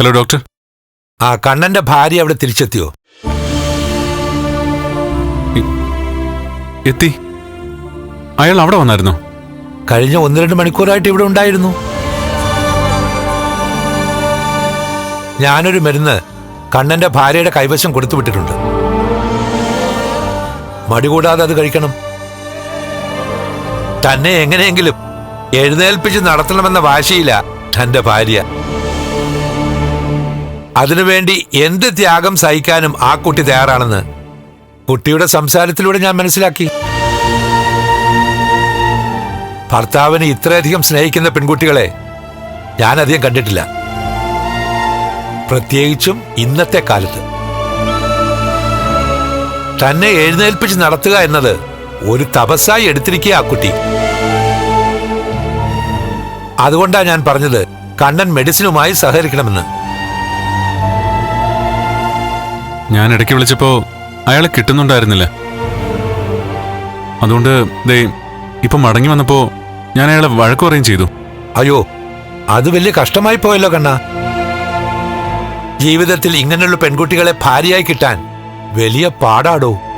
Hello doctor. ആ കണ്ണന്റെ ഭാര്യ അവിടെ തിരിച്ചെത്തിയോ? എത്തി. അയാൾ അവിടെ വന്നായിരുന്നോ? കഴിഞ്ഞ 1-2 മണിക്കൂറായിട്ട് ഇവിടെ ഉണ്ടായിരുന്നു. ഞാനൊരു മരുന്ന് കണ്ണന്റെ ഭാര്യയുടെ കൈവശം കൊടുത്തു വിട്ടിട്ടുണ്ട്. മടികൂടാതെ അത് കഴിക്കണം. തന്നെ എങ്ങനെയെങ്കിലും എഴുന്നേൽപ്പിച്ച് നടത്തണമെന്ന വാശിയില്ല തന്റെ ഭാര്യ. അതിനുവേണ്ടി എന്ത് ത്യാഗം സഹിക്കാനും ആ കുട്ടി തയ്യാറാണെന്ന് കുട്ടിയുടെ സംസാരത്തിലൂടെ ഞാൻ മനസ്സിലാക്കി. ഭർത്താവിനെ ഇത്രയധികം സ്നേഹിക്കുന്ന പെൺകുട്ടികളെ ഞാൻ അധികം കണ്ടിട്ടില്ല, പ്രത്യേകിച്ചും ഇന്നത്തെ കാലത്ത്. തന്നെ എഴുന്നേൽപ്പിച്ച് നടത്തുക എന്നത് ഒരു തപസ്സായി എടുത്തിരിക്കുക ആ കുട്ടി. അതുകൊണ്ടാ ഞാൻ പറഞ്ഞത് കണ്ണൻ മെഡിസിനുമായി സഹകരിക്കണമെന്ന്. ഞാൻ ഇടയ്ക്ക് വിളിച്ചപ്പോ അയാളെ കിട്ടുന്നുണ്ടായിരുന്നില്ല. അതുകൊണ്ട് ദേ ഇപ്പൊ മടങ്ങി വന്നപ്പോ ഞാൻ അയാളെ വഴക്കു പറയുകയും ചെയ്തു. അയ്യോ, അത് വലിയ കഷ്ടമായി പോയല്ലോ കണ്ണ. ജീവിതത്തിൽ ഇങ്ങനെയുള്ള പെൺകുട്ടികളെ ഭാര്യയായി കിട്ടാൻ വലിയ പാടാടോ.